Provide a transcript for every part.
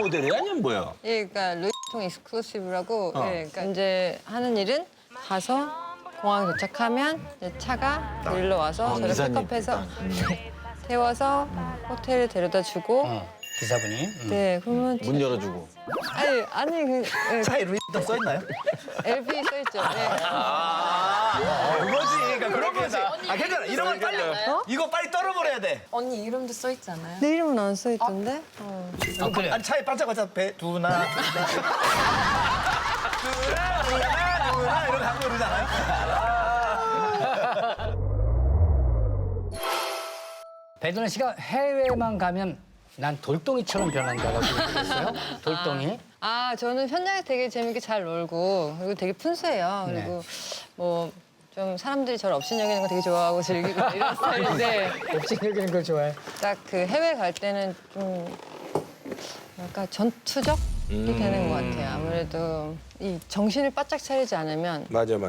모델이야 아니면 뭐야? 예, 그러니까 루이비통 익스클루시브라고 예, 그러니까 이제 하는 일은 가서 공항에 도착하면 이제 차가 데리러 와서 저를 픽업해서 태워서 호텔에 데려다 주고 기사분이. 네, 그러면 문 열어주고. 아니 그 예, 차에 루이비통 써 있나요? LP 써 있죠. 네. 그거지. 그러니까 그런 거지. 아 괜찮아. 이런 걸 빨리 이거 빨리 떨어버려야 돼. 언니 이름도 써 있잖아요. 내 이름은 안 써 있던데. 그래. 아니 차에 반짝반짝 배 두나 두나 이런 광고 그러잖아요. 배두나 씨가 해외만 가면 난 돌덩이처럼 변한다고 얘기했어요. 돌덩이. 저는 현장에서 되게 재밌게 잘 놀고 그리고 되게 푼수해요. 네. 그리고 뭐 좀 사람들이 저를 업신여기는 거 되게 좋아하고 즐기고 이런 스타일인데 없이 여기는 걸 좋아해. 딱 그 해외 갈 때는 좀 약간 전투적이 되는 것 같아요. 아무래도 이 정신을 바짝 차리지 않으면 맞아요.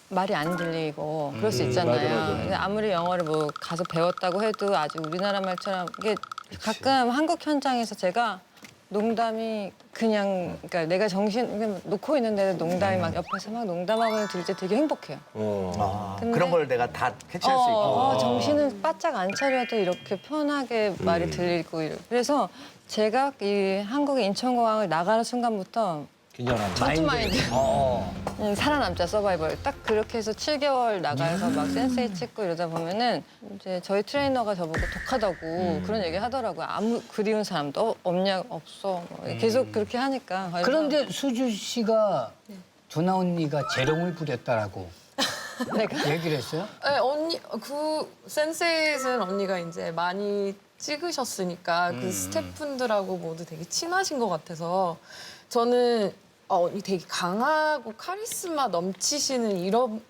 말이 안 들리고 그럴 수 있잖아요. 맞아. 근데 아무리 영어를 뭐 가서 배웠다고 해도 아직 우리나라 말처럼 이게 가끔 한국 현장에서 제가 농담이 그냥 그러니까 내가 정신 그냥 놓고 있는데 농담이 막 옆에서 막 농담하고 들을 때 되게 행복해요. 근데 그런 걸 내가 다 캐치할 수 있고. 정신을 바짝 안 차려도 이렇게 편하게 말이 들리고 그래서 제가 이 한국의 인천공항을 나가는 순간부터 긴장한다. 전투마인드. 살아남자 서바이벌. 딱 그렇게 해서 7개월 나가서 막 센세이 찍고 이러다 보면은 이제 저희 트레이너가 저보고 독하다고 그런 얘기 하더라고요. 아무 그리운 사람도 없냐 없어. 뭐 계속 그렇게 하니까. 그래서 그런데 수주 씨가 두나 언니가 재롱을 부렸다라고 내가 얘기를 했어요? 네, 언니 그 센셋은 언니가 이제 많이 찍으셨으니까 그 스태프분들하고 모두 되게 친하신 것 같아서 저는 언니 되게 강하고 카리스마 넘치시는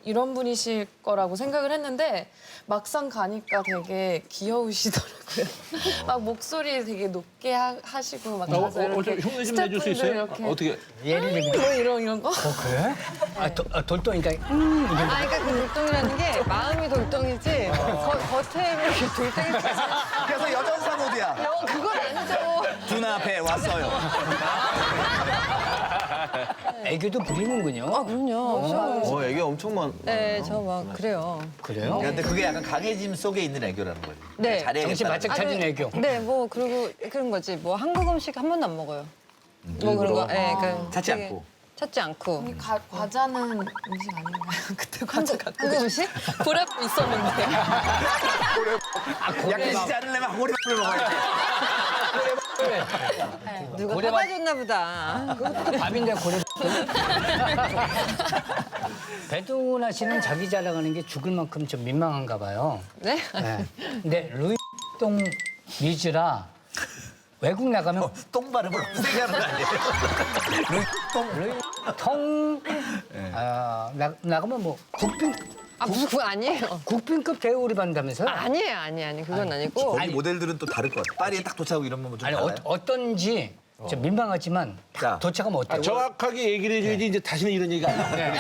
이런 분이실 거라고 생각을 했는데 막상 가니까 되게 귀여우시더라고요. 막 목소리 되게 높게 하시고 막 가서 이렇게 흉내 좀 내줄 수 있어요? 이렇게 어떻게? 예를 들면. 뭐 이런 거? 그래? 돌덩이가 그러니까 그 돌덩이라는 게 마음이 돌덩이지 겉에 이렇게 돌덩이 그래서 여전사 모드야. 그건 아니죠. 두나 앞에 왔어요. 애교도 부리는군요. 그럼요. 애기 엄청 많. 네, 저 막 그래요. 그래요? 근데 그게 약간 강해짐 속에 있는 애교라는 거지. 네. 잘해야겠다. 정신 바짝 차린 애교. 네, 뭐 그리고 그런 거지. 뭐 한국 음식 한 번도 안 먹어요. 뭐 그런 거. 네, 그러니까 찾지 되게 않고. 찾지 않고. 언니 과자는 음식 아닌가요? 그때 과자 갖고 한국 음식? 고랩 있었는데. 약해지지 않으려면 고래밥을 먹어야지. 누가 고래밥- 사과줬나 보다. 그것도 밥인데 고래. 배두나 씨는 자기 자랑하는 게 죽을 만큼 좀 민망한가 봐요. 네? 네. 근데 루이비통 미즈라 외국 나가면 똥 발음을 세게 하는 거 아니에요? 루이통 나가면 뭐 무슨 그거 아니에요. 국빈급 대우를 받는다면서요? 아니에요. 그건 아니고. 거기 모델들은 또 다를 것 같아. 파리에 딱 도착하고 이러면 좀 아니 달라요? 어떤지 좀 민망하지만 자. 도착하면 어때요? 정확하게 얘기를 해줘야지 이제 다시는 이런 얘기 안 나와요.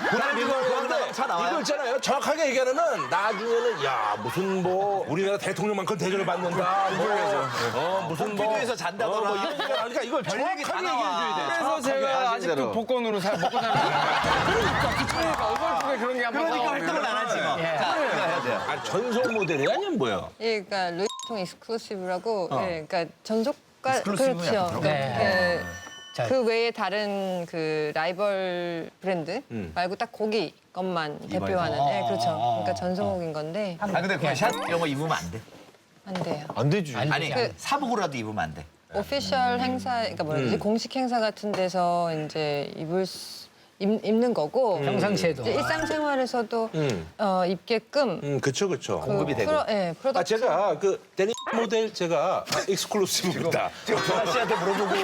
그다음에 이거 차 나와요? 이거 있잖아요. 정확하게 얘기하면 나중에는 야 무슨 뭐 우리나라 대통령만큼 대접을 받는다. 무슨 뭐 홈피드에서 잔다거나. 뭐 이런 얘기가 나오니까 이걸 별 얘기 다 정확하게 나와. 얘기해줘야 돼. 그래서 제가 아직도 복권으로 먹고 사는 거예요. 그러니까 어설프게 그런 게 한번 그러니까 활동을 안 하지 뭐. 자, 이거 해야 돼요. 아 전속 모델이야 아니면 뭐야? 예, 그러니까 루이비통 익스클루시브라고. 예, 그러니까 전속가 익스클루시브야, 그렇죠. 네. 자. 그 외에 다른 그 라이벌 브랜드 말고 딱 거기 것만 대표하는. 예, 그렇죠. 그러니까 전속인 건데 아 근데 그샷 이런 거 입으면 안 돼. 안 돼요. 안 되지. 아니 그- 사복으로라도 입으면 안 돼. 오피셜 행사, 그러니까 뭐라 그러지? 공식 행사 같은 데서 이제 입는 거고. 평상시에도. 이제 일상생활에서도 입게끔 그쵸. 공급이 되고. 프로덕트. 제가 그 데니 모델 제가 익스클루시브입니다. 지금 두나 씨한테 물어보고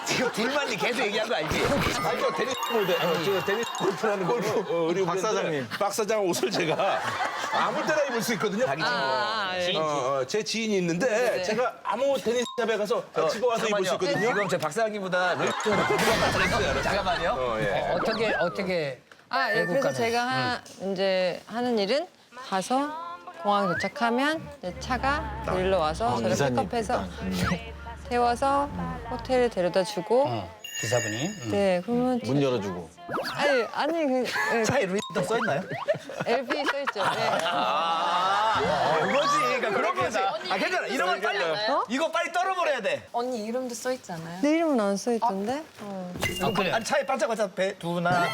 지금 둘만이 계속 얘기한 거 알지? 아니, 저 데니 모델, 제가 데니 골프라는 골프 우리 박 사장님. 박 사장 옷을 제가 아무 때나 입을 수 있거든요. 자기 친구. 예. 제 지인이 있는데 네. 제가 아무 테니스 샵에 가서 집어 와서 입을 수 있거든요. 지금 제 박사님보다 잠깐만요. 예. 어떻게 예, 외국 그래서 가면. 제가 이제 하는 일은 가서 공항에 도착하면 이제 차가 데리러 와서 저를 픽업해서 태워서 호텔에 데려다 주고 기사분이. 네 그러면 문 열어주고. 아니 그 차에 루이도 써 있나요? LP 써 있죠. 네. 그거지. 그러니까 그런 거지. 괜찮아. 이런 건 빨리. 이거 빨리 떨어버려야 돼. 언니 이름도 써 있잖아요. 내 이름은 안 써 있던데. 그래. 아니 차에 반짝반짝 배 두나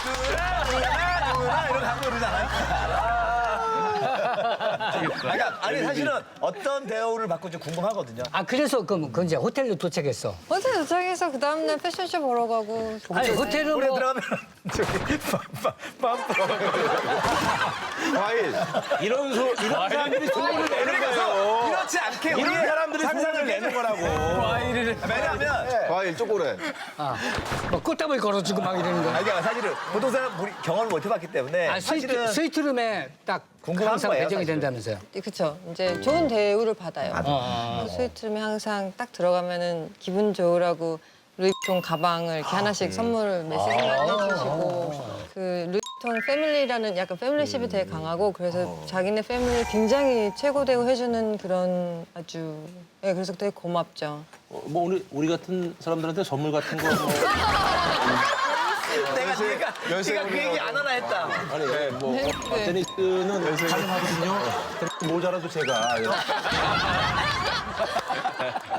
두나 이렇게 하고 그러잖아요. 그러니까 아니 사실은 어떤 대우를 받고 좀 궁금하거든요. 아 그래서 그럼 이제 호텔로 도착했어. 호텔 도착해서 그 다음날 패션쇼 보러 가고. 아니 호텔은 우리 뭐 들어가면 저기 과일. 이런 사람들이 소문을 내는 거예요. 이렇지 않게 우리 이런 사람들이 소문을 내는 거라고. 왜냐하면 과일 초콜릿. 뭐 꽃다발 걸어주고 막 이러는 거. 아니 그러니까 사실은 보통 사람 우리 경험을 못 해봤기 때문에 아 사실은 스위트룸에 딱 궁금한 항상 거예요, 배정이 사실은. 된다면서요. 그렇죠. 이제 좋은 대우를 받아요. 그 스위트룸에 항상 딱 들어가면은 기분 좋으라고 루이비통 가방을 이렇게 하나씩 선물을 메시지만 해주시고 그 루이비통 패밀리라는 약간 패밀리십이 되게 강하고 그래서 자기네 패밀리 굉장히 최고 대우 해주는 그런 아주 예 그래서 되게 고맙죠. 뭐 우리 같은 사람들한테 선물 같은 거 뭐. 내가 네가 그 얘기 안 하나 했다. 아니 뭐 테니스는 가능하거든요. 모자라도 제가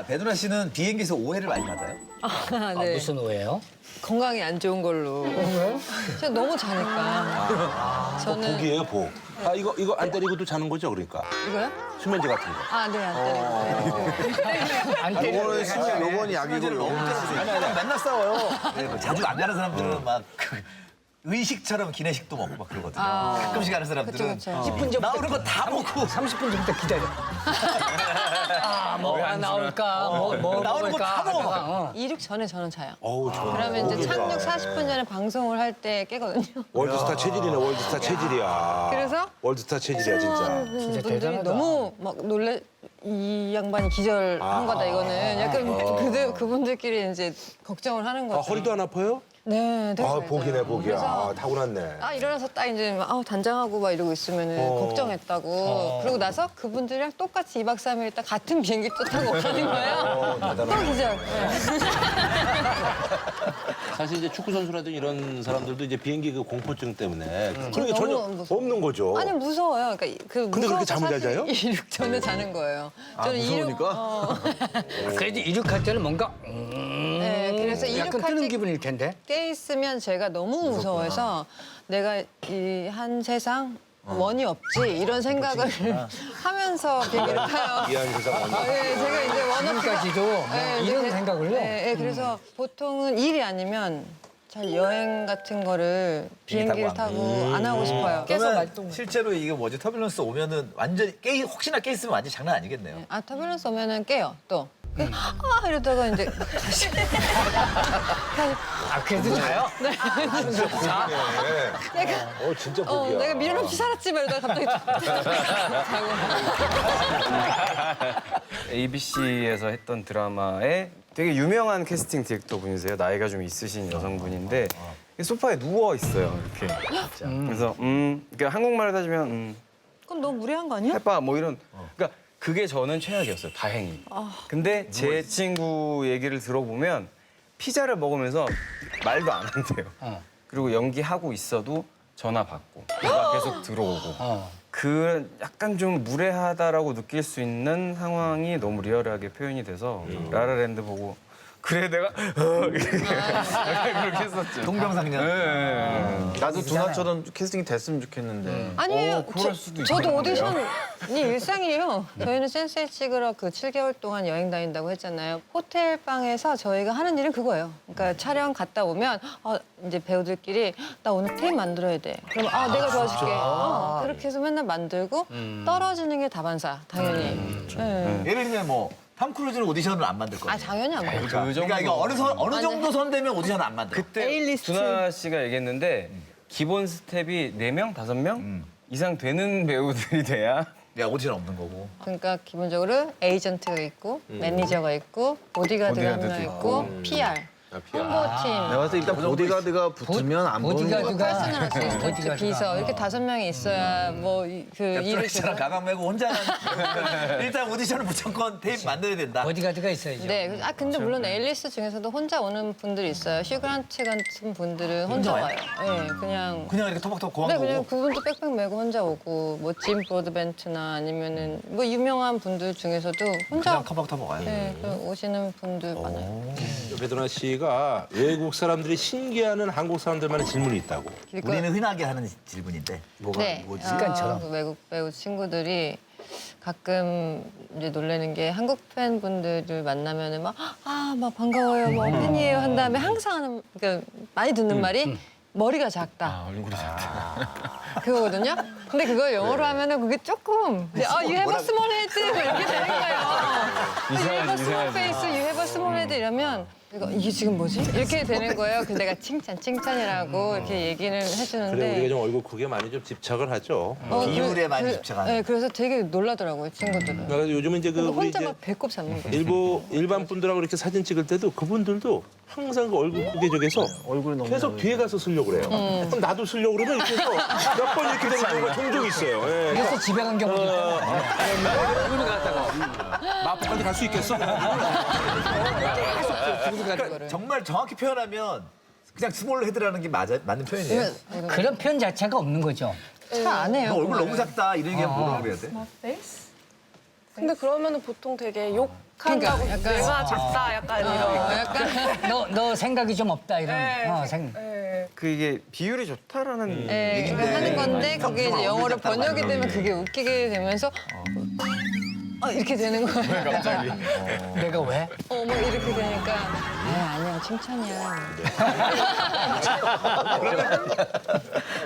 배두나 씨는 비행기에서 오해를 많이 받아요? 아, 아, 네. 무슨 오해요? 건강이 안 좋은 걸로. 왜요? 제가 너무 자니까. 저는 복이에요 복. 아 이거 안 때리고도 자는 거죠 그러니까 이거요? 수면제 같은 거. 아, 네, 안 때리고. 요거는 진짜 요건이 약이고. 아니 맨날 싸워요. 자주 안 가는 사람들은 막 의식처럼 기내식도 먹고 막 그러거든요. 가끔씩 가는 사람들은 그쵸, 그쵸. 10분 전부터 나오는 거 다 먹고 30분 전부터 기다려. 뭐가 나올까? 뭐 나오는 거 먹을까? 다 먹어. 하다가, 이륙 전에 저는 자요. 어우 좋네. 그러면 이제 착륙 40분 전에 방송을 할 때 깨거든요. 월드스타 체질이네 월드스타 체질이야. 그래서? 월드스타 체질이야 진짜. 분들이 대단하다. 너무 막 놀래 이 양반이 기절한 거다 이거는 약간 그분들끼리 이제 걱정을 하는 아 거죠. 허리도 안 아파요? 네, 되게 아 잘 복이네 자요. 복이야. 그래서 아, 타고났네. 일어나서 딱 이제 막, 단장하고 막 이러고 있으면 걱정했다고. 그러고 나서 그분들이랑 똑같이 2박 3일 딱 같은 비행기 또 타고 가는 거예요. 또 기절. 네. 사실 이제 축구 선수라든 이런 사람들도 이제 비행기 그 공포증 때문에 그런 게 너무 전혀 무서워. 없는 거죠. 아니 무서워요. 그러니까 근데 그렇게 잠을 잘 자요? 이륙 전에 자는 거예요. 저는 무서우니까? 그래도 이륙할 때는 뭔가 네, 그래서 약간 이륙할 뜨는 때 기분일 텐데. 깨 있으면 제가 너무 무서워해서 내가 이 한 세상 원이 없지 이런 생각을 하면서 비행기를 타요. 이한 세상 완전. 네, 제가 이제 원 없이 지금까지도 네, 이런 네, 생각을요? 네, 네, 그래서 보통은 일이 아니면 잘 여행 같은 거를 비행기를 타고 안 하고 싶어요. 계속 그러면 말동. 실제로 이게 뭐지 터뷸런스 오면은 완전히 혹시나 깨 있으면 완전 장난 아니겠네요. 터뷸런스 오면은 깨요 또. 이러다가 이제 다시 아 그래도 자요? 진짜 복이야. 내가 미련 없이 살았지 막 이러다가 갑자기 자고. ABC에서 했던 드라마에 되게 유명한 캐스팅 디렉터 분이세요. 나이가 좀 있으신 여성분인데 소파에 누워 있어요. 이렇게. 그래서 그러니까 한국말을 따지면 그럼 너무 무리한 거 아니야? 해봐 뭐 이런. 그러니까 그게 저는 최악이었어요. 다행히. 근데 제 친구 얘기를 들어보면 피자를 먹으면서 말도 안 한대요. 그리고 연기하고 있어도 전화 받고 누가 계속 들어오고. 그 약간 좀 무례하다라고 느낄 수 있는 상황이 너무 리얼하게 표현이 돼서 라라랜드 보고 그래 내가 그렇게 했었죠. 동병상련. 네. 나도 두나처럼 캐스팅이 됐으면 좋겠는데. 아니에요. 그럴 수도 저도 있겠네요. 오디션이 일상이에요. 저희는 센세이 찍으러 그 7개월 동안 여행 다닌다고 했잖아요. 호텔 방에서 저희가 하는 일은 그거예요. 그러니까 촬영 갔다 오면 이제 배우들끼리 나 오늘 테이프 만들어야 돼. 그러면 내가 도와줄게. 그렇게 해서 맨날 만들고 떨어지는 게 다반사 당연히. 네. 예를 들면 뭐 탐 크루즈는 오디션을 안 만들 거예요. 당연히 안 만들죠. 그러니까 이거 어느 정도 선 되면 오디션을 안 만들어. 그때 A-리스트. 두나 씨가 얘기했는데 기본 스텝이 4명, 5명 이상 되는 배우들이 돼야 야 오디션 없는 거고. 그러니까 기본적으로 에이전트가 있고 매니저가 있고 보디가드가 한 명 있고 PR. 홍보팀, 내가 봤을 때 일단 보디가드가 붙으면 안 보는 거 같아. 보디가드가 퍼스널 어시스턴트, 보디가드가. 비서 이렇게 5명이 있어야 뭐 그 일을 프로레스랑 가방 메고 혼자 일단 오디션은 무조건 테이프 만들어야 된다. 보디가드가 있어야죠. 네. 아 근데 물론 앨리스 중에서도 혼자 오는 분들이 있어요. 슈그란트 같은 분들은 혼자 와요. 네, 그냥. 그냥 이렇게 토박토박 고항 네, 보고. 그냥 그분도 백팩 메고 혼자 오고 뭐 짐 브로드벤트나 아니면은 뭐 유명한 분들 중에서도 혼자 그냥 토박토박 와요. 네, 그 오시는 분들 많아요. 배두나 씨가 외국 사람들이 신기해하는 한국 사람들만의 질문이 있다고. 우리는 흔하게 하는 질문인데. 뭐가 네, 뭐지? 습관처럼. 그 외국 배우 친구들이 가끔 이제 놀라는 게 한국 팬분들을 만나면은 막 반가워요, 뭐 팬이에요 한 다음에 항상 하는 그러니까 많이 듣는 말이 머리가 작다. 얼굴이 작다. 그거거든요. 근데 그걸 영어로 하면은 그게 조금 you have a small head 뭐 이렇게 되는 거예요. You have a small face, you have a small head 이러면 이게 지금 뭐지? 이렇게 되는 거예요. 그래서 내가 칭찬이라고 이렇게 얘기를 해주는데 그래 우리가 좀 얼굴 크게 많이 좀 집착을 하죠. 비율에 많이 집착하는. 네, 그래서 되게 놀라더라고요 친구들은. 그래서 요즘은 이제 그 우리 혼자 이제 막 배꼽 잡는 거예요. 일반 분들하고 이렇게 사진 찍을 때도 그분들도 항상 그 얼굴 크게 저기서 계속 뒤에 가서 쓰려고 그래요. 그럼 나도 쓰려고 그러면 이렇게 해서 몇 번 이렇게 되는 경우가 종종 있어요. 예. 그래서 집에 간 경우도 있고. 마포까지 갈 수 있겠어? 그러니까 정말 정확히 표현하면 그냥 스몰 헤드라는 게 맞는 표현이에요. 그런 표현 자체가 없는 거죠. 잘 안 해요. 너 얼굴 그거를. 너무 작다 이런 게 뭐라고 그래야 돼? 근데 그러면은 보통 되게 욕한다고 그러니까 약간- 내가 작다 약간 이런. 약간 너 생각이 좀 없다 이런. 그 이게 비율이 좋다라는 네, 얘기인데 그러니까 하는 건데 그게 이제 영어로 번역이 되면 그게 웃기게 되면서 이렇게 되는 거예요. 내가 왜? 뭐 이렇게 되니까 아니야 칭찬이야.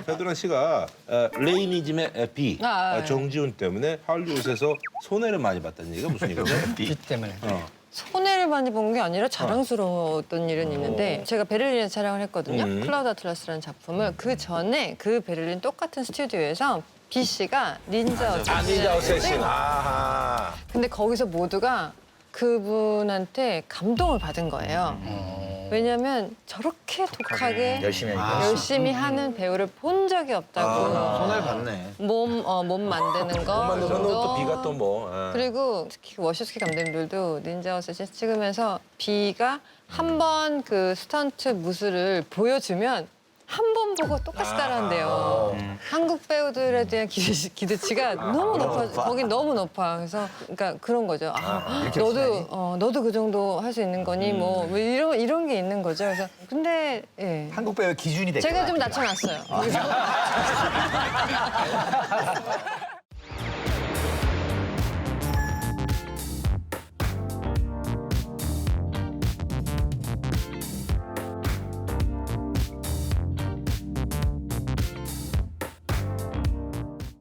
배두나 씨가 레이니즘의 비, 정지훈 때문에 할리우드에서 손해를 많이 봤다는 얘기가 무슨 얘기죠? 비 때문에. 손해를 많이 본 게 아니라 자랑스러웠던 일은 있는데 제가 베를린에 촬영을 했거든요. 클라우드 아틀라스라는 작품을 그 전에 그 베를린 똑같은 스튜디오에서 B 씨가 닌자 닌자 어쌔신. 찍은 거예요. 아하. 근데 거기서 모두가 그분한테 감동을 받은 거예요. 왜냐면 저렇게 독하게 열심히 하는 배우를 본 적이 없다고. 손해를 봤네. 몸 만드는 거. 만드는 또 비가 또 뭐. 그리고 특히 워시스키 감독님들도 닌자 어쌔신 찍으면서 비가 한 번 그 스턴트 무술을 보여주면 한 번 보고 똑같이 따라한대요. 한국 배우들에 대한 기대치가 너무 높아. 거긴 너무 높아. 그래서 그러니까 그런 거죠. 너도 그 정도 할 수 있는 거니 뭐 이런 게 있는 거죠. 그래서 근데 예. 한국 배우 기준이 됐구나. 제가 좀 낮춰놨어요.